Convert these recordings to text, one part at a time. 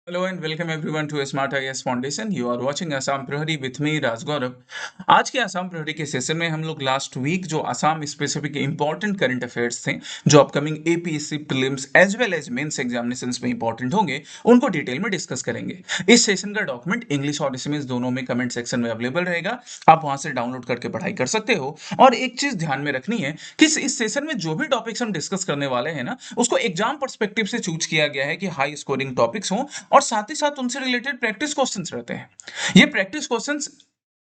Hello and welcome everyone to Smart IAS Foundation. You are watching Assam Prahari with me राज गौरव। आज के आसाम प्रहरी के session में हम लोग लास्ट वीक जो Assam specific important current affairs थे जो upcoming APSC prelims as well as mains examinations में इंपॉर्टेंट होंगे उनको डिटेल में डिस्कस करेंगे। इस सेशन का डॉक्यूमेंट इंग्लिश और एसएमएस दोनों में कमेंट सेक्शन में अवेलेबल रहेगा, आप वहां से डाउनलोड करके पढ़ाई कर सकते हो। और एक चीज ध्यान में रखनी है कि इस सेशन में जो भी टॉपिक्स हम डिस्कस करने वाले हैं ना उसको एग्जाम पर्सपेक्टिव से चूज किया गया है कि हाई स्कोरिंग टॉपिक्स हों और साथ ही साथ उनसे रिलेटेड प्रैक्टिस क्वेश्चंस रहते हैं। ये प्रैक्टिस क्वेश्चंस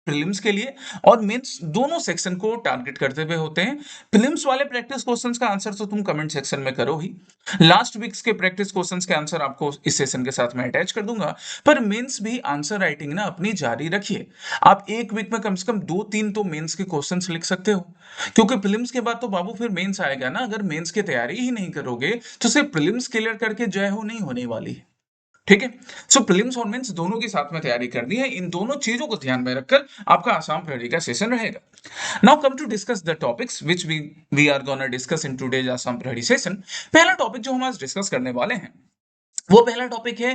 प्रीलिम्स के लिए और मेंस दोनों सेक्शन को टारगेट करते हुए होते हैं। प्रीलिम्स वाले प्रैक्टिस क्वेश्चंस का आंसर तो तुम कमेंट सेक्शन में करो ही। लास्ट वीक्स के प्रैक्टिस क्वेश्चंस के आंसर आपको इस सेशन के साथ में अटैच कर दूंगा। पर मेंस भी आंसर राइटिंग ना अपनी जारी रखिए। आप एक वीक में कम से कम 2-3 तो मेंस के क्वेश्चंस लिख सकते हो, क्योंकि प्रीलिम्स के बाद तो बाबू फिर मेंस आएगा ना। अगर मेंस की तैयारी ही नहीं करोगे तो सिर्फ प्रीलिम्स क्लियर करके जय हो नहीं होने वाली। ठीक है। सो प्रीलिम्स और मेंस दोनों की साथ में तैयारी करनी है। इन दोनों चीजों को ध्यान में रखकर आपका आसाम प्रहरी का सेशन रहेगा। Now come to discuss the topics which we are gonna discuss in today's Assam Prahari session. पहला टॉपिक जो हम आज डिस्कस करने वाले हैं वो पहला टॉपिक है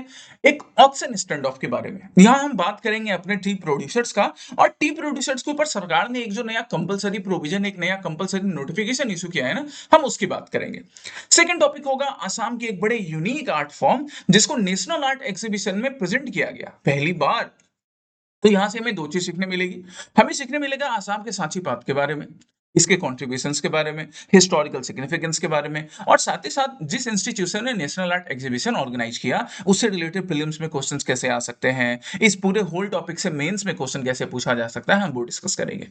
एक ऑक्शन स्टैंड ऑफ के बारे में। यहां हम बात करेंगे अपने टी प्रोड्यूसर्स का, और टी प्रोड्यूसर्स के ऊपर सरकार ने एक जो नया कंपलसरी प्रोविजन, एक नया कंपलसरी नोटिफिकेशन इशू किया है ना, हम उसकी बात करेंगे। सेकंड टॉपिक होगा आसाम की एक बड़े यूनिक आर्ट फॉर्म जिसको नेशनल आर्ट एग्जीबिशन में प्रेजेंट किया गया पहली बार। तो यहां से हमें दो चीज सीखने मिलेगी। हमें सीखने मिलेगा आसाम के सांची पात के बारे में, इसके कॉन्ट्रीब्यूशंस के बारे में, हिस्टोरिकल सिग्निफिकेंस के बारे में, और साथ ही साथ जिस इंस्टीट्यूशन ने नेशनल आर्ट एग्जीबिशन ऑर्गेनाइज किया उससे रिलेटेड प्रीलिम्स में क्वेश्चंस कैसे आ सकते हैं, इस पूरे होल टॉपिक से मेंस में क्वेश्चन कैसे पूछा जा सकता है, हम वो डिस्कस करेंगे।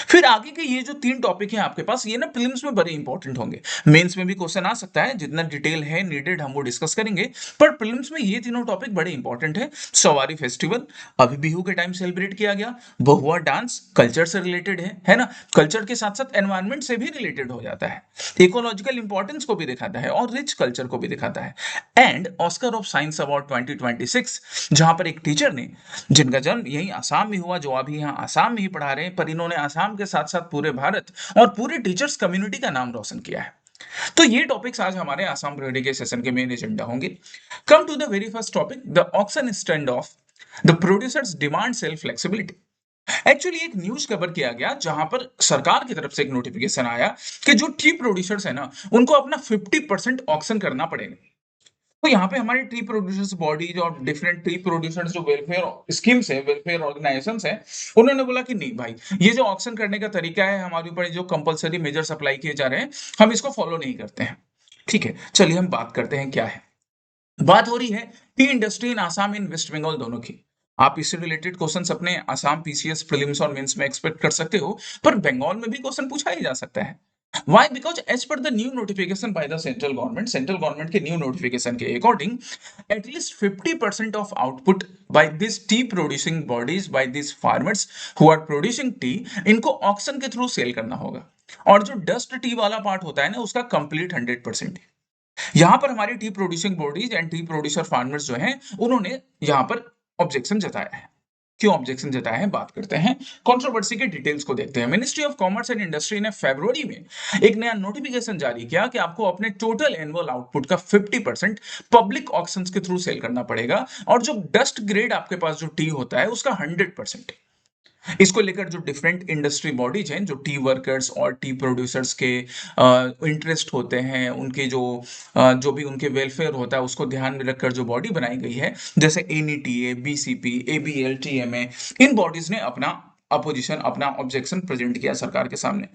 फिर आगे के ये जो 3 टॉपिक हैं आपके पास, ये ना प्रीलिम्स में बड़े इंपॉर्टेंट होंगे। मेंस में भी क्वेश्चन आ सकता है, जितना डिटेल है नीडेड हम वो डिस्कस करेंगे। पर प्रीलिम्स में ये तीनों टॉपिक बड़े इंपॉर्टेंट है। सवारी फेस्टिवल अभी बिहू के टाइम सेलिब्रेट किया गया, बहुआ डांस कल्चर से रिलेटेड है ना, कल्चर के साथ साथ एनवायरनमेंट से भी रिलेटेड हो जाता है, इकोलॉजिकल इंपॉर्टेंस को भी दिखाता है और रिच कल्चर को भी दिखाता है। And Oscar of science award 2026, जहां पर एक टीचर ने जिनका जन्म यही आसाम में हुआ, जो अभी यहाँ आसाम में ही पढ़ा रहे हैं, पर इन्होंने आसाम के साथ साथ पूरे भारत और पूरे टीचर्स कम्युनिटी का नाम रोशन किया है। तो ये टॉपिक्स आज हमारे आसाम प्रियोरिटी के सेशन के मेन एजेंडा होंगे। Come to the very first topic, the auction stand off the producers demand self flexibility. Actually एक न्यूज कवर किया गया जहां पर सरकार की तरफ से एक नोटिफिकेशन आया कि जो टी प्रोड्यूसर्स है ना उनको अपना 50% ऑक्शन करना पड़ेगा। तो यहाँ पे हमारे टी प्रोड्यूसर्स बॉडीज और डिफरेंट टी प्रोड्यूसर्स जो वेलफेयर स्कीम्स है, वेलफेयर ऑर्गेनाइजेशंस है, उन्होंने बोला कि नहीं भाई, ये जो ऑक्शन करने का तरीका है, हमारे ऊपर जो कंपलसरी मेजर्स अप्लाई किए जा रहे हैं, हम इसको फॉलो नहीं करते हैं। ठीक है, चलिए हम बात करते हैं क्या है। बात हो रही है tea industry in Assam in West Bengal दोनों की। आप इससे रिलेटेड क्वेश्चंस अपने आसाम पीसीएस प्रीलिम्स और मेंस में एक्सपेक्ट कर सकते हो, पर बंगाल में भी क्वेश्चन पूछा ही जा सकता है। Why? Because as per the new notification by the central government के new notification के according, at least 50% of output by these tea producing bodies, by these farmers who are producing tea, इनको auction के through cell करना होगा। और जो dust tea वाला part होता है ना उसका कंप्लीट 100%। यहां पर हमारी T producing bodies and T producer farmers जो हैं उन्होंने यहां पर ऑब्जेक्शन जताया है। क्यों ऑब्जेक्शन जताया है, बात करते हैं। कंट्रोवर्सी के डिटेल्स को देखते हैं। Ministry of commerce and industry ने फरवरी में एक नया नोटिफिकेशन जारी किया कि आपको अपने टोटल एनुअल आउटपुट का 50% पब्लिक ऑक्शंस के थ्रू सेल करना पड़ेगा, और जो डस्ट ग्रेड आपके पास जो टी होता है उसका 100%। इसको लेकर जो डिफरेंट इंडस्ट्री बॉडीज हैं, जो टी वर्कर्स और टी प्रोड्यूसर्स के इंटरेस्ट होते हैं, उनके जो भी उनके वेलफेयर होता है उसको ध्यान में रखकर जो बॉडी बनाई गई है, जैसे एनईटीए, बीसीपी, एबीएल, टीएमए, इन बॉडीज ने अपना अपोजिशन, अपना ऑब्जेक्शन प्रेजेंट किया सरकार के सामने।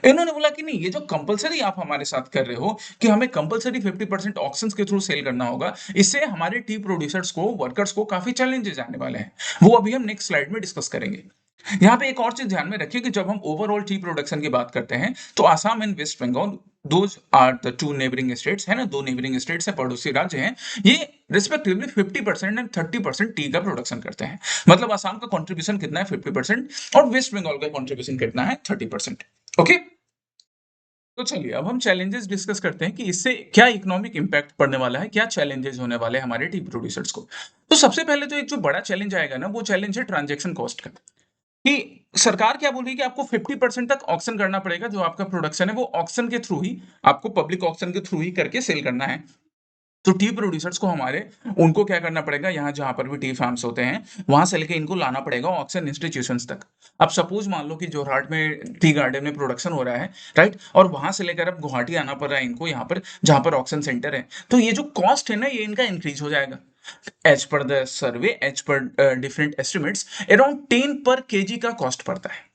इन्होंने बोला कि नहीं, ये जो कंपलसरी आप हमारे साथ कर रहे हो कि हमें कंपलसरी 50% ऑक्शंस के थ्रू सेल करना होगा, इससे हमारे टी प्रोड्यूसर्स को, वर्कर्स को काफी चैलेंजेस आने वाले हैं। वो अभी हम नेक्स्ट स्लाइड में डिस्कस करेंगे। यहाँ पे एक और चीज ध्यान में रखिए कि जब हम ओवरऑल टी प्रोडक्शन की बात करते हैं तो Assam and West Bengal, those are the two neighbouring states, है ना, दो नेबरिंग स्टेट्स है, पड़ोसी राज्य हैं। ये रिस्पेक्टिवली 50% एंड 30% टी का प्रोडक्शन करते हैं। मतलब आसाम का कंट्रीब्यूशन कितना है, 50%, और वेस्ट बंगाल का कंट्रीब्यूशन कितना है, 30%। ओके, तो चलिए अब हम चैलेंजेस डिस्कस करते हैं कि इससे क्या इकोनॉमिक इंपैक्ट पड़ने वाला है, क्या चैलेंजेस होने वाले हैं हमारे टी प्रोड्यूसर्स को। तो सबसे पहले तो एक जो बड़ा चैलेंज आएगा ना, वो चैलेंज है ट्रांजेक्शन कॉस्ट का। कि सरकार क्या बोल रही है कि आपको 50% तक ऑक्शन करना पड़ेगा, जो आपका प्रोडक्शन है वो ऑक्शन के थ्रू ही, आपको पब्लिक ऑक्शन के थ्रू ही करके सेल करना है। तो टी प्रोड्यूसर्स को उनको क्या करना पड़ेगा, यहाँ जहां पर भी टी फार्म्स होते हैं वहां से लेके इनको लाना पड़ेगा ऑक्शन इंस्टीट्यूशंस तक। अब सपोज मान लो कि जोरहाट में टी गार्डन में प्रोडक्शन हो रहा है, राइट, और वहां से लेकर अब गुवाहाटी आना पड़ रहा है इनको, यहाँ पर जहां पर ऑक्शन सेंटर है, तो ये जो कॉस्ट है ना ये इनका इंक्रीज हो जाएगा। As per the survey, as per different estimates, around 10 per KG का कॉस्ट पड़ता है।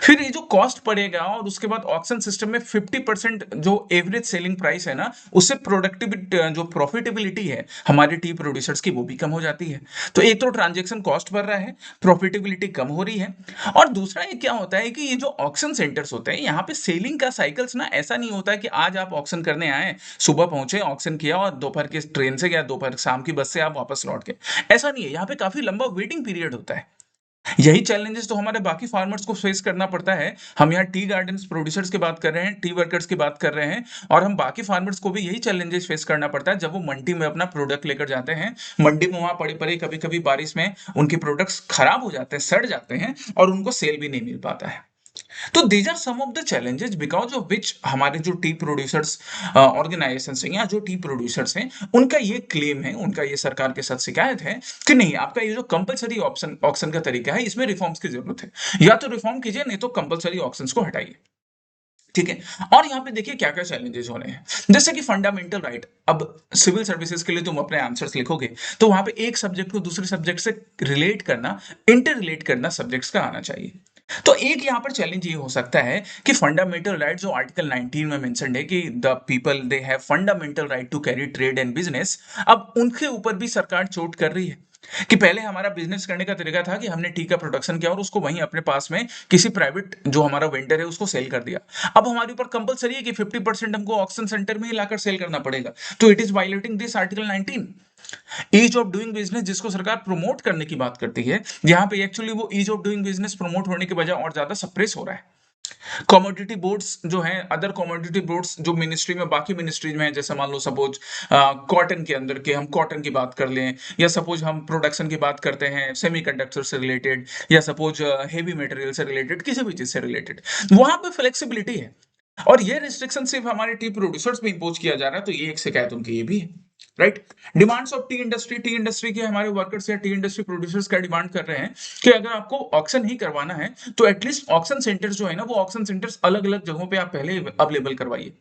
फिर ये जो कॉस्ट पड़ेगा और उसके बाद ऑक्शन सिस्टम में 50% जो एवरेज सेलिंग प्राइस है ना, उससे प्रोडक्टिविटी जो प्रॉफिटेबिलिटी है हमारे टी प्रोड्यूसर्स की वो भी कम हो जाती है। तो एक तो ट्रांजैक्शन कॉस्ट बढ़ रहा है, प्रॉफिटेबिलिटी कम हो रही है, और दूसरा ये क्या होता है कि ये जो ऑक्शन सेंटर्स होते हैं यहाँ पे सेलिंग का साइकिल्स ना ऐसा नहीं होता है कि आज आप ऑक्शन करने आए, सुबह पहुंचे, ऑक्शन किया और दोपहर के ट्रेन से या दोपहर शाम की बस से आप वापस लौट के, ऐसा नहीं है। यहाँ पे काफी लंबा वेटिंग पीरियड होता है। यही चैलेंजेस तो हमारे बाकी फार्मर्स को फेस करना पड़ता है। हम यहाँ टी गार्डन्स प्रोड्यूसर्स की बात कर रहे हैं, टी वर्कर्स की बात कर रहे हैं, और हम बाकी फार्मर्स को भी यही चैलेंजेस फेस करना पड़ता है जब वो मंडी में अपना प्रोडक्ट लेकर जाते हैं। मंडी में वहां पड़े पड़े कभी कभी बारिश में उनके प्रोडक्ट्स खराब हो जाते हैं, सड़ जाते हैं, और उनको सेल भी नहीं मिल पाता है। तो these are some of the challenges because of which हमारे जो टी प्रोड्यूसर्स ऑर्गेनाइजेशन हैं या जो टी प्रोड्यूसर्स हैं उनका ये क्लेम है, उनका ये सरकार के साथ शिकायत है कि नहीं, आपका ये जो कंपलसरी ऑप्शन ऑक्शन का तरीका है इसमें रिफॉर्म्स की जरूरत है, या तो रिफॉर्म कीजिए नहीं तो कंपलसरी ऑप्शंस को हटाइए। ठीक है। और यहाँ पे देखिए क्या क्या चैलेंजेस हो रहे हैं, जैसे कि फंडामेंटल राइट। अब सिविल सर्विसेज के लिए तुम अपने आंसर्स लिखोगे तो वहां पे एक सब्जेक्ट को दूसरे सब्जेक्ट से रिलेट करना, इंटर रिलेट करना सब्जेक्ट्स का आना चाहिए। तो एक यहाँ पर चैलेंज ये हो सकता है कि फंडामेंटल राइट जो आर्टिकल 19 में मेंशन्ड है कि the people they have fundamental right to carry trade and business, अब उनके ऊपर भी सरकार चोट कर रही है कि पहले हमारा बिजनेस करने का तरीका था कि हमने टी का प्रोडक्शन किया और उसको वहीं अपने पास में किसी प्राइवेट जो हमारा वेंडर है उसको सेल कर दिया। अब हमारे ऊपर कंपलसरी है कि 50% हमको ऑक्शन सेंटर में ही लाकर सेल करना पड़ेगा, तो it is violating this article 19। Ease of doing business जिसको सरकार प्रमोट करने की बात करती है, यहाँ पे एक्चुअली वो ease of doing business promote होने के बजाय और ज्यादा सप्रेस हो रहा है। कमोडिटी बोर्ड्स जो हैं, अदर कमोडिटी बोर्ड्स जो मिनिस्ट्री में बाकी मिनिस्ट्रीज में है, जैसे मान लो सपोज कॉटन के अंदर के हम कॉटन की बात कर लें, या सपोज हम प्रोडक्शन की बात करते हैं सेमीकंडक्टर से रिलेटेड, या सपोज हेवी मटेरियल से रिलेटेड, किसी भी चीज से रिलेटेड, वहां पे फ्लेक्सिबिलिटी है। और ये रिस्ट्रिक्शन सिर्फ हमारे टी प्रोड्यूसर्स पे इंपोज किया जा रहा है, तो ये एक शिकायत उनकी ये भी है, right. Demands of T industry के हमारे वर्कर्स या टी इंडस्ट्री प्रोड्यूसर्स का डिमांड कर रहे हैं कि अगर आपको ऑक्शन ही करवाना है तो एटलीस्ट ऑक्शन सेंटर्स जो है ना, वो ऑक्शन सेंटर्स अलग अलग जगहों पे आप पहले अवेलेबल करवाइए।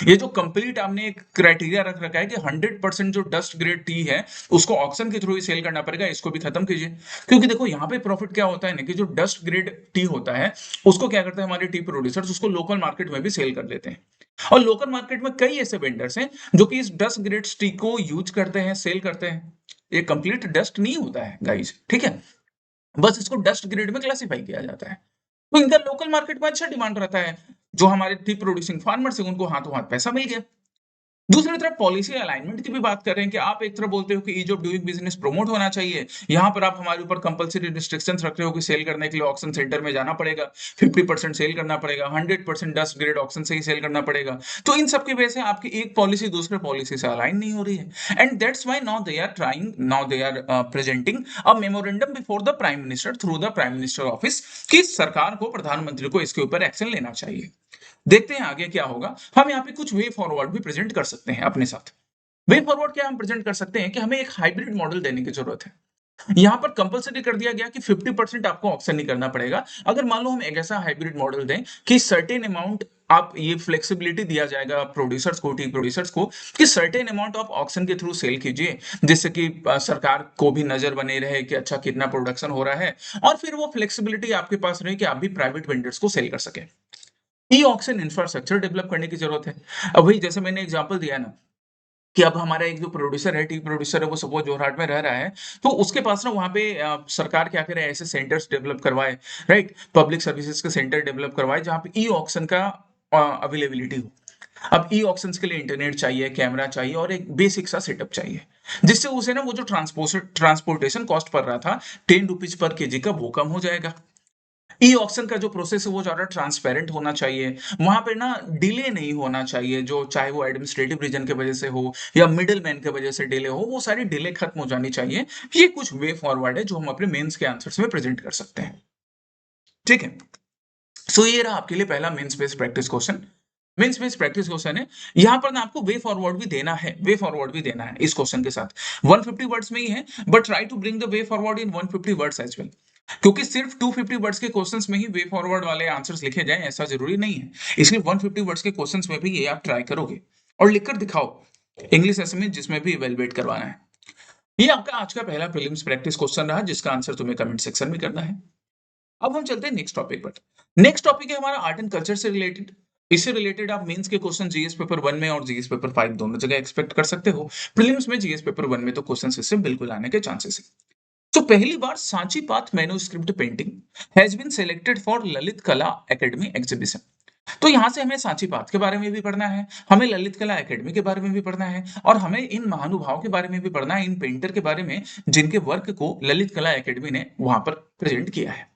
ये जो कंप्लीट आपने एक क्राइटेरिया रख रखा है कि 100% जो डस्ट ग्रेड टी है उसको ऑक्शन के थ्रू ही सेल करना पड़ेगा, इसको भी खत्म कीजिए। क्योंकि देखो यहाँ पे प्रॉफिट क्या होता है ना कि जो डस्ट ग्रेड टी होता है उसको क्या करते हैं हमारे टी प्रोड्यूसर्स, उसको लोकल मार्केट में भी सेल कर देते हैं। और लोकल मार्केट में कई ऐसे वेंडर्स हैं जो कि इस डस्ट ग्रेड टी को यूज करते हैं, सेल करते हैं। ये कंप्लीट डस्ट नहीं होता है गाइज, ठीक है, बस इसको डस्ट ग्रेड में क्लासिफाई किया जाता है। तो इनका लोकल मार्केट में अच्छा डिमांड रहता है, जो हमारे टी प्रोड्यूसिंग फार्मर्स हैं उनको हाथों हाथ पैसा मिल गया। दूसरी तरफ पॉलिसी अलाइनमेंट की भी बात कर रहे हैं कि आप एक तरफ बोलते हो कि ease of doing business promote होना चाहिए, यहाँ पर आप हमारे ऊपर कंपलसरी रिस्ट्रिक्शंस रख रहे हो कि सेल करने के लिए ऑक्शन सेंटर में जाना पड़ेगा, 50% सेल करना पड़ेगा, 100% डस्ट ग्रेड ऑक्शन से ही सेल करना पड़ेगा। तो इन सब की वजह से आपकी एक पॉलिसी दूसरे पॉलिसी से अलाइन नहीं हो रही है, and that's why now they are presenting a memorandum before the prime minister through the prime minister office कि सरकार को, प्रधानमंत्री को इसके ऊपर एक्शन लेना चाहिए। देखते हैं आगे क्या होगा। हम यहाँ पे कुछ वे फॉरवर्ड भी प्रेजेंट कर सकते हैं अपने साथ। वे फॉरवर्ड क्या हम प्रेजेंट कर सकते हैं कि हमें एक हाइब्रिड मॉडल देने की जरूरत है। यहाँ पर कंपलसरी कर दिया गया कि 50% आपको ऑक्शन नहीं करना पड़ेगा। अगर मान लो हम एक ऐसा हाइब्रिड मॉडल दें कि सर्टेन अमाउंट, आप ये फ्लेक्सिबिलिटी दिया जाएगा प्रोड्यूसर्स को, टी प्रोड्यूसर्स को, कि सर्टेन अमाउंट ऑफ ऑक्शन के थ्रू सेल कीजिए, जिससे कि सरकार को भी नजर बने रहे कि अच्छा कितना प्रोडक्शन हो रहा है, और फिर वो फ्लेक्सिबिलिटी आपके पास रहे कि आप भी प्राइवेट वेंडर्स को सेल कर सके। ई ऑक्शन इंफ्रास्ट्रक्चर डेवलप करने की जरूरत है। अब वही जैसे मैंने एग्जांपल दिया ना कि अब हमारा एक जो प्रोड्यूसर है, टी प्रोड्यूसर है, वो सपोज जोरहाट में रह रहा है, तो उसके पास ना वहाँ पे सरकार क्या करे, ऐसे सेंटर्स डेवलप करवाए, राइट, पब्लिक सर्विसेज के सेंटर डेवलप करवाए जहाँ पे ई ऑक्शन का अवेलेबिलिटी हो। अब ई ऑक्शंस के लिए इंटरनेट चाहिए, कैमरा चाहिए, और एक बेसिक सा सेटअप चाहिए, जिससे उसे ना वो जो ट्रांसपोर्टेशन कॉस्ट पड़ रहा था 10 रुपीज पर केजी का, वो कम हो जाएगा। ई ऑक्शन का जो प्रोसेस है वो ज्यादा ट्रांसपेरेंट होना चाहिए, वहां पे ना डिले नहीं होना चाहिए, जो चाहे वो एडमिनिस्ट्रेटिव रीजन की वजह से हो या मिडिल मैन की वजह से डिले हो, वो सारी डिले खत्म हो जानी चाहिए। ये कुछ वे फॉरवर्ड है जो हम अपने मेंस के आंसर्स में प्रेजेंट कर सकते हैं। ठीक है, सो ये रहा आपके लिए पहला mains based practice question. Means means practice question है। यहाँ पर ना आपको वे फॉरवर्ड भी देना है, वे फॉरवर्ड भी देना है इस क्वेश्चन के साथ। 150 वर्ड्स में ही है, but try to bring the way forward in 150 words as well. क्योंकि सिर्फ 250 वर्ड्स के क्वेश्चंस में ही वे फॉरवर्ड वाले आंसर्स लिखे जाएं ऐसा जरूरी नहीं है, इसलिए 150 वर्ड्स के क्वेश्चंस में भी ये आप ट्राई करोगे और लिखकर दिखाओ इंग्लिश ऐसे में जिसमें भी इवेलुएट करवाना है। ये आपका आज का पहला प्रीलिम्स प्रैक्टिस क्वेश्चन रहा जिसका आंसर तुम्हें कमेंट सेक्शन में करना है। अब हम चलते हैं नेक्स्ट टॉपिक पर। नेक्स्ट टॉपिक है हमारा आर्ट एंड कल्चर से रिलेटेड। इससे रिलेटेड आप मेंस के क्वेश्चन जीएस पेपर 1 में और जीएस पेपर 5 दोनों जगह एक्सपेक्ट कर सकते हो। प्रीलिम्स में जीएस पेपर 1 में तो क्वेश्चन इससे बिल्कुल आने के चांसेस है। तो पहली बार Sanchi path manuscript painting has been selected for Lalit Kala academy exhibition. तो यहां से हमें सांची पाथ के बारे में भी पढ़ना है, हमें ललित कला एकेडमी के बारे में भी पढ़ना है, और हमें इन महानुभावों के बारे में भी पढ़ना है, इन पेंटर के बारे में जिनके वर्क को ललित कला एकेडमी ने वहां पर प्रेजेंट किया है।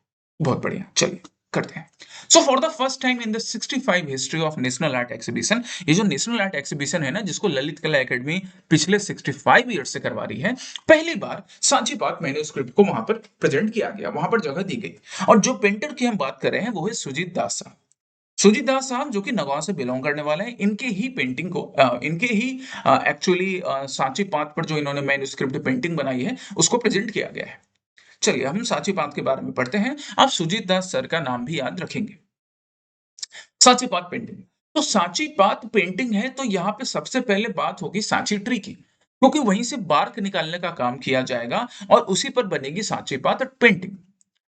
बहुत बढ़िया, चलिए करते हैं। So for the first time in the 65 history of national art exhibition, ये जो नेशनल आर्ट एग्जीबिशन है ना जिसको ललित कला एकेडमी पिछले 65 ईयर्स से करवा रही है, पहली बार सांची पाथ मैन्युस्क्रिप्ट को वहां पर प्रेजेंट किया गया, वहां पर जगह दी गई। और जो पेंटर की हम बात कर रहे हैं वो है सुजीत दास साहब। सुजीत दास साहब जो कि नगांव से बिलोंग करने वाले हैं, इनके ही पेंटिंग को इनके ही एक्चुअली सांची पाथ पर जो इन्होंने मैन्युस्क्रिप्ट पेंटिंग बनाई है उसको प्रेजेंट किया गया है। चलिए हम सांची पाथ के बारे में पढ़ते हैं, आप सुजीत दास सर का नाम भी याद रखेंगे। सांची पाथ पेंटिंग, तो सांची पाथ पेंटिंग है तो यहाँ पे सबसे पहले बात होगी सांची ट्री की, क्योंकि वहीं से बार्क निकालने का काम किया जाएगा और उसी पर बनेगी सांची पाथ पेंटिंग।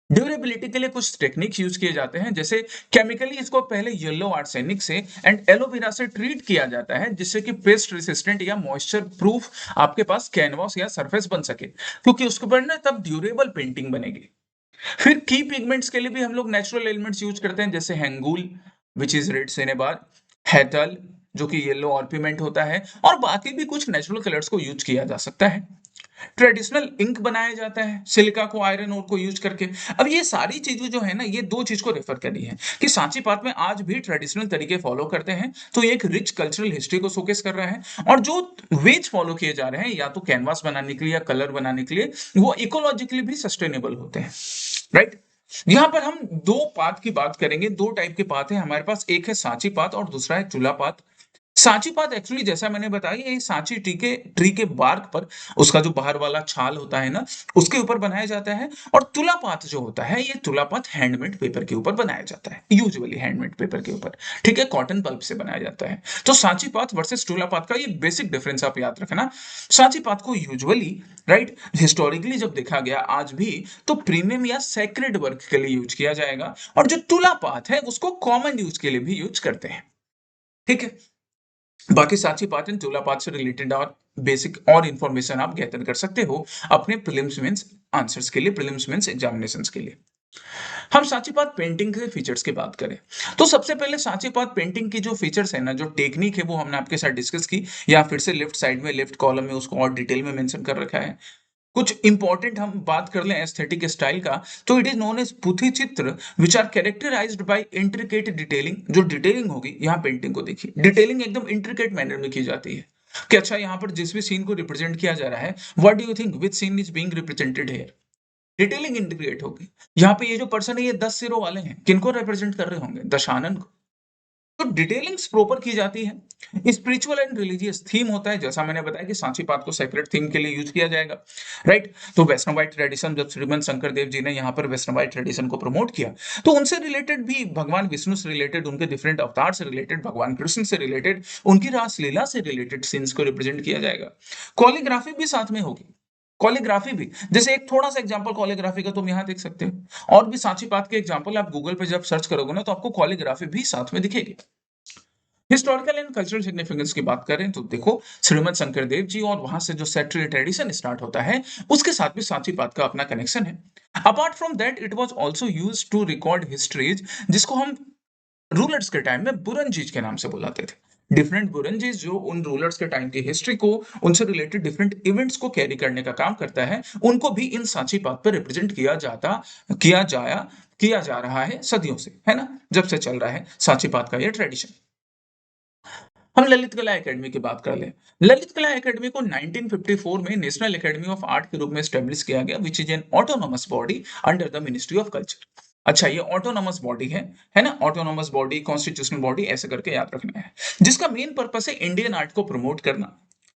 ड्यूरेबिलिटी के लिए कुछ टेक्निक्स यूज किए जाते हैं, जैसे केमिकली इसको पहले येलो आर्सेनिक से एंड एलोवेरा से ट्रीट किया जाता है जिससे कि पेस्ट रेसिस्टेंट या मॉइस्चर प्रूफ आपके पास कैनवास या सरफेस बन सके, क्योंकि उसके ऊपर ना तब ड्यूरेबल पेंटिंग बनेगी। फिर की पिगमेंट्स के लिए भी हम लोग नेचुरल एलिमेंट्स यूज करते हैं, जैसे hingul which is red cinnabar, हेटल जो कि येलो ऑर्पिमेंट होता है, और बाकी भी कुछ नेचुरल कलर्स को यूज किया जा सकता है। ट्रेडिशनल इंक बनाया जाता है सिलिका को आयरन ओर को यूज करके। अब ये सारी चीजें जो है ना, ये दो चीज को रेफर करी है कि सांची पाथ में आज भी ट्रेडिशनल तरीके फॉलो करते हैं, तो ये एक रिच कल्चरल हिस्ट्री को शोकेस कर रहा है। और जो वेज फॉलो किए जा रहे हैं या तो कैनवास बनाने के लिए या कलर बनाने के लिए, वो इकोलॉजिकली भी सस्टेनेबल होते हैं, राइट। यहां पर हम दो पाथ की बात करेंगे, दो टाइप के पाथ है हमारे पास, एक है सांची पाथ और दूसरा है चूल्हा पाथ। सांची पात एक्चुअली जैसा मैंने बताया ये सांची ट्री के बार्क पर उसका जो बाहर वाला छाल होता है ना उसके ऊपर बनाया जाता है, और तुला पात जो होता है ये तुला पात हैंडमेड पेपर के ऊपर बनाया जाता है, यूजुअली हैंडमेड पेपर के ऊपर, ठीक है, कॉटन पल्प से बनाया जाता है। तो सांची पात वर्सेस तुला पात का ये बेसिक डिफरेंस आप याद रखना। सांची पात को यूजुअली, राइट, हिस्टोरिकली जब देखा गया आज भी तो प्रीमियम या सेक्रेड वर्क के लिए यूज किया जाएगा, और जो तुला पात है उसको कॉमन यूज के लिए भी यूज करते हैं, ठीक है। बाकी सांची पाठ एंड चूल्हा पाठ से रिलेटेड और बेसिक और इंफॉर्मेशन आप गैदर कर सकते हो अपने प्रीलिम्स मेंस आंसर्स के लिए, प्रीलिम्स मेंस एग्जामिनेशंस के लिए। हम सांची पाथ पेंटिंग के फीचर्स की बात करें तो सबसे पहले सांची पाथ पेंटिंग की जो फीचर्स है ना, जो टेक्निक है वो हमने आपके साथ डिस्कस की, या फिर से लेफ्ट साइड में लेफ्ट कॉलम में उसको और डिटेल में मेंशन कर रखा है। कुछ इंपॉर्टेंट हम बात कर लें एस्थेटिक स्टाइल का, तो it is known as Puthi Chitra which are characterised by intricate detailing. जो डिटेलिंग होगी यहाँ पेंटिंग को देखिए, डिटेलिंग एकदम इंट्रिकेट मैनर में की जाती है कि अच्छा यहाँ पर जिस भी सीन को रिप्रेजेंट किया जा रहा है, what do you think which scene is being represented here, detailing integrate होगी। यहाँ पे ये जो पर्सन है ये 10 सिरों वाले हैं, किनको रिप्रेजेंट कर रहे होंगे, दशानन को। तो डिटेलिंग्स प्रॉपर की जाती है। स्पिरिचुअल एंड रिलीजियस थीम होता है, जैसा मैंने बताया कि सांची पाठ को सेक्रेट थीम के लिए यूज किया जाएगा, राइट। तो वैष्णवाइट ट्रेडिशन, जब श्रीमंत शंकर देव जी ने यहाँ पर वैष्णवाइट ट्रेडिशन को प्रमोट किया तो उनसे रिलेटेड भी, भगवान विष्णु से रिलेटेड, उनके डिफरेंट अवतार से रिलेटेड, भगवान कृष्ण से रिलेटेड, उनकी रासलीला से रिलेटेड सीन्स को रिप्रेजेंट किया जाएगा। कॉलिग्राफी भी साथ में होगी, कॉलिग्राफी भी, जैसे एक थोड़ा सा एग्जांपल कॉलिग्राफी का तुम यहाँ देख सकते हो, और भी सांची पाठ के एग्जांपल आप गूगल पे जब सर्च करोगे ना तो आपको कॉलिग्राफी भी साथ में दिखेगी। हिस्टोरिकल एंड कल्चरल सिग्निफिकेंस की बात करें तो देखो, श्रीमद शंकर देव जी और वहां से जो सेट्रियल ट्रेडिशन स्टार्ट होता है उसके साथ भी सांची पाठ का अपना कनेक्शन है। Apart from that it was also used to record histories, जिसको हम रूलर्स के टाइम में बुरंजीज के नाम से बुलाते थे। डिफरेंट बुरंजीज जो उन रूलर्स के टाइम की हिस्ट्री को, उनसे रिलेटेड डिफरेंट इवेंट्स को कैरी करने का काम करता है, उनको भी इन सांची पाठ पर रिप्रेजेंट किया जा रहा है सदियों से, है ना, जब से चल रहा है सांची पाठ का ये ट्रेडिशन। हम ललित कला एकेडमी की बात कर लें। ललित कला एकेडमी को 1954 में नेशनल एकेडमी ऑफ आर्ट के रूप में एस्टेब्लिश किया गया, which is an autonomous body under the ministry of culture. अच्छा, ये ऑटोनॉमस बॉडी है ना? ऑटोनॉमस बॉडी, कॉन्स्टिट्यूशनल बॉडी ऐसे करके याद रखना है, जिसका मेन पर्पस है इंडियन आर्ट को प्रमोट करना।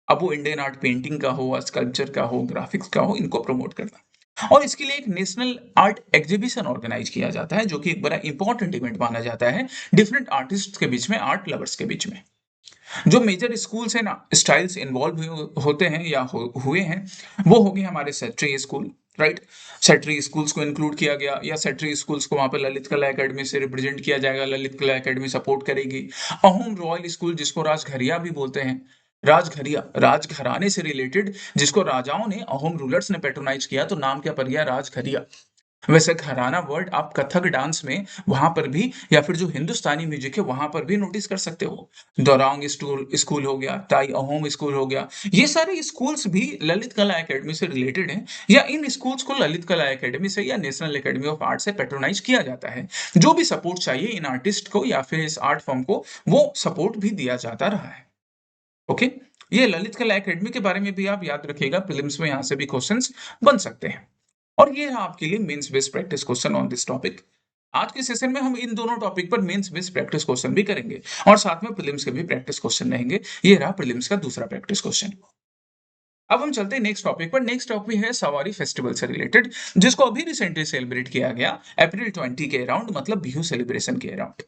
अब वो इंडियन आर्ट पेंटिंग का हो, स्कल्पचर का हो, ग्राफिक्स का हो, इनको प्रमोट करना। और इसके लिए एक नेशनल आर्ट एग्जीबिशन ऑर्गेनाइज किया जाता है, जो कि एक बड़ा इंपॉर्टेंट इवेंट माना जाता है डिफरेंट आर्टिस्ट के बीच में, आर्ट लवर्स के बीच में। जो मेजर स्कूल्स हैं ना, स्टाइल्स इन्वॉल्व होते हैं या हुए हैं, वो हो गए हमारे सेट्री स्कूल, राइट? सेट्री स्कूल्स को इंक्लूड किया गया, या सेट्री स्कूल्स को वहां पे ललित कला एकेडमी से रिप्रेजेंट किया जाएगा, ललित कला एकेडमी सपोर्ट करेगी। अहोम रॉयल स्कूल, जिसको राजघरिया भी बोलते हैं, राजघरिया, राजघराने से रिलेटेड, जिसको राजाओं ने, अहोम रूलर्स ने पेट्रोनाइज किया, तो नाम क्या पड़ गया? राजघरिया। वैसे घराना वर्ड आप कथक डांस में वहां पर भी, या फिर जो हिंदुस्तानी म्यूजिक है वहां पर भी नोटिस कर सकते हो। दोरांग स्कूल स्कूल हो गया, टाई अहोम स्कूल हो गया, ये सारे स्कूल्स भी ललित कला एकेडमी से रिलेटेड हैं, या इन स्कूल्स को ललित कला एकेडमी से या नेशनल एकेडमी ऑफ आर्ट से पेट्रोनाइज किया जाता है। जो भी सपोर्ट चाहिए इन आर्टिस्ट को या फिर इस आर्ट फॉर्म को, वो सपोर्ट भी दिया जाता रहा है। ओके, ये ललित कला एकेडमी के बारे में भी आप याद रखिएगा, प्रीलिम्स में यहाँ से भी क्वेश्चंस बन सकते हैं। और ये रहा आपके लिए mains based practice question on this topic. आज के सेशन में हम इन दोनों टॉपिक पर मेंस बेस्ड प्रैक्टिस क्वेश्चन भी करेंगे, और साथ में प्रीलिम्स के भी प्रैक्टिस क्वेश्चन रहेंगे। ये रहा प्रीलिम्स का दूसरा प्रैक्टिस क्वेश्चन। अब हम चलते हैं नेक्स्ट टॉपिक पर। नेक्स्ट टॉपिक है सवारी फेस्टिवल से रिलेटेड, जिसको अभी रिसेंटली सेलिब्रेट किया गया अप्रैल 20 के अराउंड, मतलब बिहू सेलिब्रेशन के अराउंड।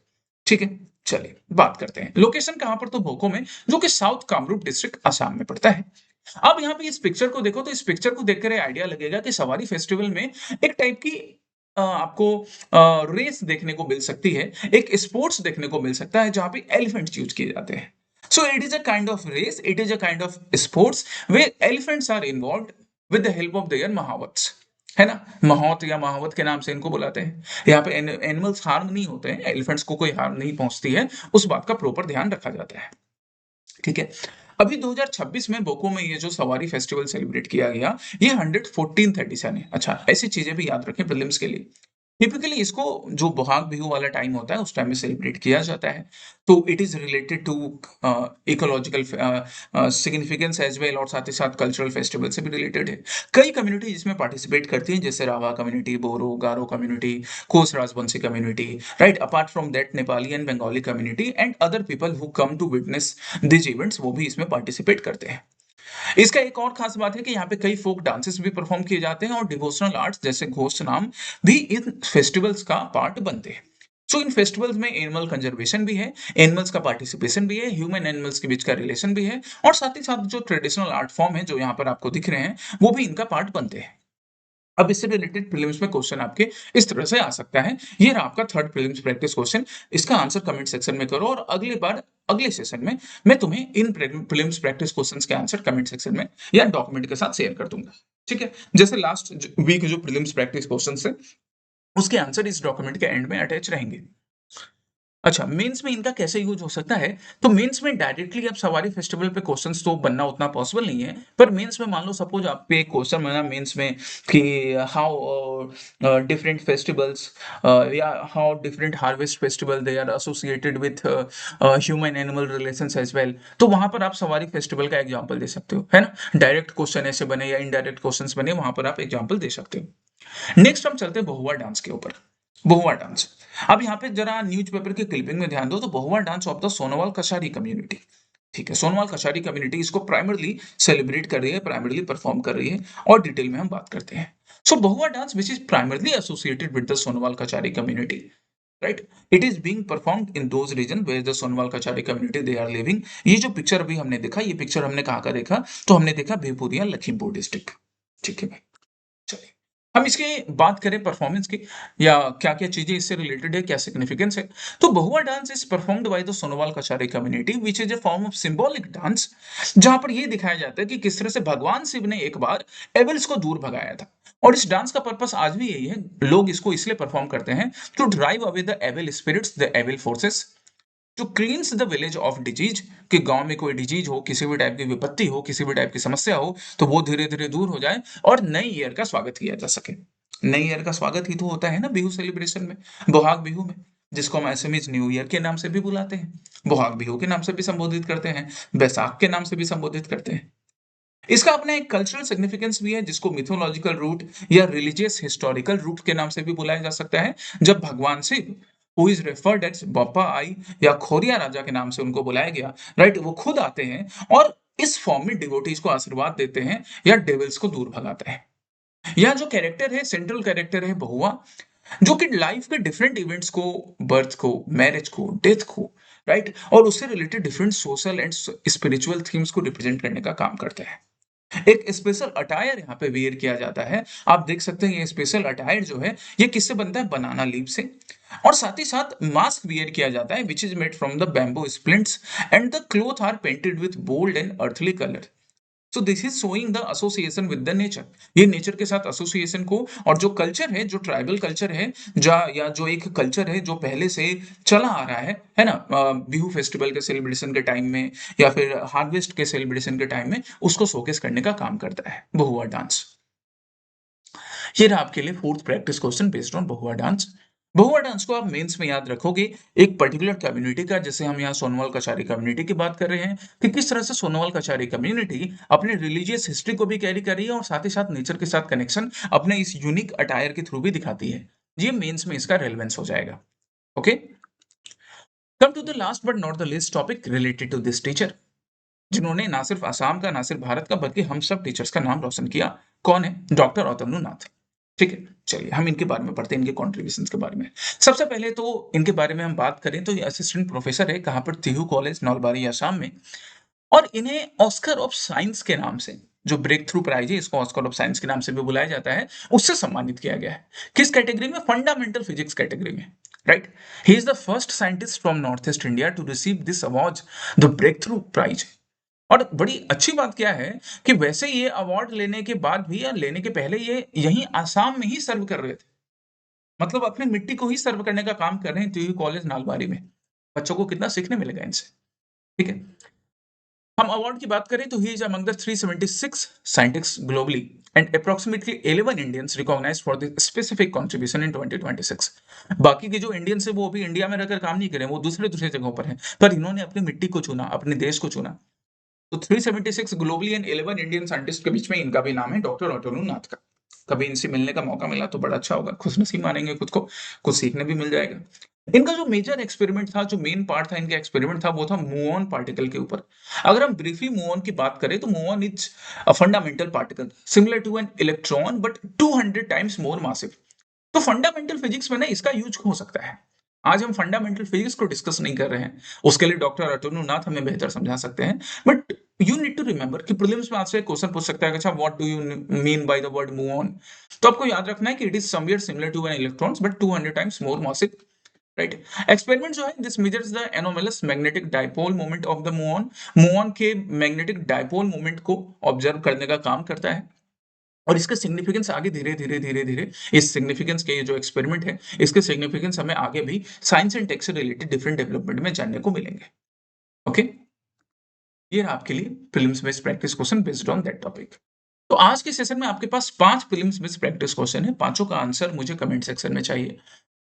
ठीक है, चलिए बात करते हैं। लोकेशन कहां पर? तो भोको में, जो कि साउथ कामरूप डिस्ट्रिक्ट असम में पड़ता है। अब यहाँ पे इस पिक्चर को देखो, तो इस पिक्चर को देखकर आइडिया लगेगा कि सवारी फेस्टिवल में एक टाइप की आपको रेस देखने को मिल सकती है, एक स्पोर्ट्स देखने को मिल सकता है, जहां पे एलिफेंट्स यूज किए जाते हैं। So it is a kind of race, it is a kind of sports where elephants are involve with the help of their mahouts, है ना? महौत या महावत के नाम से इनको बुलाते हैं। यहाँ पे एनिमल्स हार्म नहीं होते हैं, एलिफेंट्स को कोई हार्म नहीं पहुंचती है, उस बात का प्रॉपर ध्यान रखा जाता है। ठीक है, अभी 2026 में बोको में ये जो सवारी फेस्टिवल सेलिब्रेट किया गया, ये 11437 है। अच्छा, ऐसी चीजें भी याद रखें प्रीलिम्स के लिए। टिपिकली इसको जो बोहाग बिहू वाला टाइम होता है, उस टाइम में सेलिब्रेट किया जाता है। तो it is related to ecological significance as well, और साथ ही साथ कल्चरल फेस्टिवल से भी रिलेटेड है। कई कम्युनिटी इसमें पार्टिसिपेट करती हैं, जैसे Rabha community, Boro, Garo community, Koch Rajbanshi community, right? Apart from that Nepali and Bengali community and other people who come to witness this events, वो भी इसमें पार्टिसिपेट करते हैं। इसका एक और खास बात है कि यहाँ पे कई फोक डांसेस भी परफॉर्म किए जाते हैं, और डिवोशनल आर्ट्स जैसे घोष नाम भी इन फेस्टिवल्स का पार्ट बनते हैं। सो इन फेस्टिवल्स में एनिमल कंजर्वेशन भी है, एनिमल्स का पार्टिसिपेशन भी है, ह्यूमन एनिमल्स के बीच का रिलेशन भी है, और साथ ही साथ जो ट्रेडिशनल आर्ट फॉर्म है जो यहाँ पर आपको दिख रहे हैं, वो भी इनका पार्ट बनते हैं। अब इससे रिलेटेड प्रीलिम्स में क्वेश्चन आपके इस तरह से आ सकता है। ये रहा आपका थर्ड प्रीलिम्स प्रैक्टिस क्वेश्चन। इसका आंसर कमेंट सेक्शन में करो, और अगली बार अगले सेशन में मैं तुम्हें इन प्रीलिम्स प्रैक्टिस क्वेश्चंस के आंसर कमेंट सेक्शन में या डॉक्यूमेंट के साथ शेयर कर दूंगा। ठीक है, जैसे लास्ट वीक जो प्रीलिम्स प्रैक्टिस क्वेश्चन है, उसके आंसर इस डॉक्यूमेंट के एंड में अटैच रहेंगे। अच्छा, मेंस में इनका कैसे यूज हो सकता है? तो मेंस में डायरेक्टली अब सवारी फेस्टिवल पे क्वेश्चंस तो बनना उतना पॉसिबल नहीं है, पर मेंस में मान लो सपोज आप पे एक क्वेश्चन बना मेंस में कि हाउ डिफरेंट फेस्टिवल्स या how different harvest festival they are associated with human animal relations as well, तो वहां पर आप सवारी फेस्टिवल का एग्जांपल दे सकते हो, है ना? डायरेक्ट क्वेश्चन ऐसे बने या इनडायरेक्ट क्वेश्चंस बने, वहां पर आप एग्जांपल दे सकते हो। नेक्स्ट हम चलते हैं बहुआ डांस के ऊपर। बहुआ डांस, अब यहाँ पे जरा न्यूज़पेपर की क्लिपिंग में ध्यान दो, तो बहुआ dance of the Sonowal Kasari community. ठीक है, सोनोवाल कसारी कम्युनिटी इसको प्राइमरली सेलिब्रेट कर रही है, प्राइमरली परफॉर्म कर रही है, और डिटेल में हम बात करते हैं। So Bohua dance which is primarily associated with the Sonowal Kachari community, right? It is being performed in those region where the Sonowal Kachari community they are living. ये जो पिक्चर अभी हमने देखा, ये पिक्चर हमने कहाँ का देखा? तो हमने देखा भिवपुरिया लखीमपुर डिस्ट्रिक्ट। ठीक है, चलिए हम इसकी बात करें परफॉर्मेंस की, या क्या क्या चीजें इससे रिलेटेड है, क्या सिग्निफिकेंस है। तो बहुआ dance is performed by the Sonowal Kachari community which is a form of symbolic dance, जहां पर यह दिखाया जाता है कि किस तरह से भगवान शिव ने एक बार एविल्स को दूर भगाया था। और इस डांस का पर्पस आज भी यही है, लोग इसको इसलिए परफॉर्म करते हैं to drive away the evil spirits, the evil forces, to cleanse the village of disease, कि गांव में कोई डिजीज हो, किसी भी टाइप की विपत्ति हो, किसी भी टाइप की समस्या हो, तो वो धीरे धीरे दूर हो जाए, और नई ईयर का स्वागत किया जा सके। नई ईयर का स्वागत ही तो होता है ना बिहू सेलिब्रेशन में, बोहाग बिहू में, जिसको हम एसएमएस न्यू ईयर के नाम से भी बुलाते हैं, बोहाग बिहू के नाम से भी संबोधित करते हैं, बैसाख के नाम से भी संबोधित करते हैं। इसका अपना एक कल्चरल सिग्निफिकेंस भी है, जिसको मिथोलॉजिकल रूट या रिलीजियस हिस्टोरिकल रूट के नाम से भी बुलाया जा सकता है। जब भगवान Shiva who is referred as बप्पा आई या खोरिया राजा के नाम से उनको बुलाया गया, राइट, वो खुद आते हैं और इस फॉर्म में डिवोटीज को आशीर्वाद देते हैं या डेविल्स को दूर भगाते हैं। यहाँ जो कैरेक्टर है, सेंट्रल कैरेक्टर है बहुआ, जो कि लाइफ के डिफरेंट इवेंट्स को, बर्थ को, मैरिज को, डेथ को, राइट, और उससे related different social and spiritual themes को रिप्रेजेंट करने का काम करता है। एक स्पेशल अटायर यहाँ पे वियर किया जाता है। आप देख सकते हैं ये स्पेशल अटायर जो है ये किससे बनता है, बनाना लीव से। और साथ ही साथ मास्क वियर किया जाता है which is made from the bamboo splints and the cloth are painted with bold and earthly colour. So this is showing the association with the nature. ये नेचर के साथ एसोसिएशन को, और जो कल्चर है, जो ट्राइबल कल्चर है, या जो एक कल्चर है जो पहले से चला आ रहा है ना, बिहू फेस्टिवल के सेलिब्रेशन के टाइम में या फिर हार्वेस्ट के सेलिब्रेशन के टाइम में, उसको शोकेस करने का काम करता है बहुआ डांस। ये रहा आपके लिए fourth practice question based on Bahua dance. Bahua dance को आप मेंस में याद रखोगे एक पर्टिकुलर कम्युनिटी का, जैसे हम यहाँ सोनोवाल कचारी कम्युनिटी की बात कर रहे हैं कि किस तरह से सोनोवाल कचारी कम्युनिटी अपने रिलीजियस हिस्ट्री को भी कैरी कर रही है और साथ ही साथ नेचर के साथ कनेक्शन अपने इस यूनिक अटायर के थ्रू भी दिखाती है। ये मेंस में इसका रेलेवेंस हो जाएगा। Okay, come to the last but not the least topic related to this teacher, जिन्होंने ना सिर्फ आसाम का, ना सिर्फ भारत का, बल्कि हम सब टीचर्स का नाम रोशन किया। कौन है? डॉक्टर अतनु नाथ। ठीक है, चलिए हम इनके बारे में पढ़ते हैं, इनके कॉन्ट्रीब्यूशंस के बारे में। सबसे पहले तो इनके बारे में हम बात करें तो ये असिस्टेंट प्रोफेसर है, कहाँ पर, तिहु कॉलेज नौलबारी असम में। और इन्हें ऑस्कर ऑफ साइंस के नाम से, जो ब्रेक थ्रू प्राइज है, इसको ऑस्कर ऑफ साइंस के नाम से भी बुलाया जाता है, उससे सम्मानित किया गया है। किस कैटेगरी में? फंडामेंटल फिजिक्स कैटेगरी में, right. He is the first scientist from North East India to receive this award, the breakthrough prize. और बड़ी अच्छी बात क्या है कि वैसे ये अवार्ड लेने के बाद भी या लेने के पहले ये यहीं आसाम में ही सर्व कर रहे थे, मतलब अपनी मिट्टी को ही सर्व करने का काम कर रहे हैं टीयू कॉलेज नालबारी में। बच्चों को कितना सीखने मिलेगा इनसे। ठीक है, हम अवार्ड की बात करें तो he is among the 376 scientists globally and approximately 11 Indians recognised for the specific contribution in 2026। बाकी के जो इंडियंस है वो अभी इंडिया में रहकर काम नहीं करें, वो दूसरे दूसरे जगहों पर हैं, पर इन्होंने अपनी मिट्टी को चुना, अपने देश को चुना। तो 376 ग्लोबली एंड 11 इंडियन साइंटिस्ट के बीच में इनका भी नाम है, डॉक्टर अतनु नाथ का। कभी इनसे मिलने का मौका मिला तो बड़ा अच्छा होगा, खुशनसीब मानेंगे खुद को, कुछ सीखने भी मिल जाएगा। इनका जो मेजर एक्सपेरिमेंट था, जो मेन पार्ट था इनका एक्सपेरिमेंट था, वो था मुऑन पार्टिकल के ऊपर। अगर हम ब्रीफली मुऑन की बात करें तो muon is a fundamental particle similar to an electron but 200 times more massive. तो फंडामेंटल फिजिक्स में ना इसका यूज हो सकता है। आज हम फंडामेंटल फिजिक्स को डिस्कस नहीं कर रहे हैं, उसके लिए डॉक्टर अतनु नाथ हमें बेहतर समझा सकते हैं। But you need to remember कि प्रीलिम्स में आपसे क्वेश्चन पूछ सकता है, अच्छा what do you mean by the word muon. तो आपको याद रखना है कि it is somewhere similar to an electrons but 200 times more massive, right. Experiment जो है, this measures the anomalous magnetic dipole moment of the muon. Muon के magnetic dipole moment को ऑब्जर्व करने का काम करता है। और इसका सिग्निफिकेंस आगे धीरे धीरे धीरे धीरे, इस सिग्निफिकेंस के ये जो एक्सपेरिमेंट है, इसके सिग्निफिकेंस हमें आगे भी साइंस एंड टेक से रिलेटेड डिफरेंट डेवलपमेंट में जानने को मिलेंगे। ओके, ये रहा आपके लिए prelims based practice question based on that topic. तो आज के सेशन में आपके पास 5 प्रीलिम्स बेस्ड प्रैक्टिस क्वेश्चन है, पांचों का आंसर मुझे कमेंट सेक्शन में चाहिए।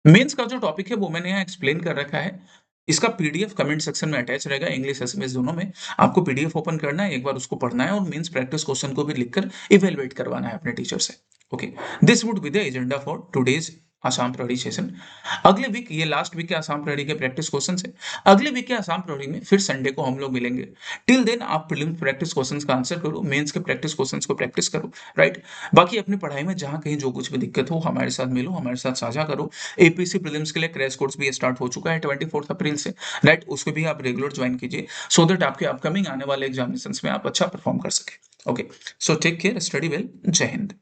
मेंस का जो टॉपिक है वो मैंने यहाँ एक्सप्लेन कर रखा है, इसका पीडीएफ कमेंट सेक्शन में अटैच रहेगा, इंग्लिश एसएमएस दोनों में। आपको पीडीएफ ओपन करना है, एक बार उसको पढ़ना है और मेंस प्रैक्टिस क्वेश्चन को भी लिखकर इवेलुएट करवाना है अपने टीचर से। Okay, this would be the agenda for today's Assam Prahari session. अगले वीक, ये लास्ट वीक के आसाम प्रहरी के प्रैक्टिस क्वेश्चन है, अगले वीक के आसाम प्रहरी में फिर संडे को हम लोग मिलेंगे। टिल देन आप प्रीलिम्स प्रैक्टिस क्वेश्चंस का आंसर करो, मेंस के प्रैक्टिस क्वेश्चंस को प्रैक्टिस करो, राइट। बाकी अपनी पढ़ाई में जहां कहीं जो कुछ भी दिक्कत हो हमारे साथ मिलो, हमारे साथ साझा करो। एपीसी प्रीलिम्स के लिए क्रैश कोर्स भी स्टार्ट हो चुका है 24 अप्रैल से, राइट। उसको भी आप रेगुलर ज्वाइन कीजिए सो दैट आपके अपकमिंग आने वाले एग्जामिनेशंस में आप अच्छा परफॉर्म कर सके। Okay, so take care, study well, जय हिंद।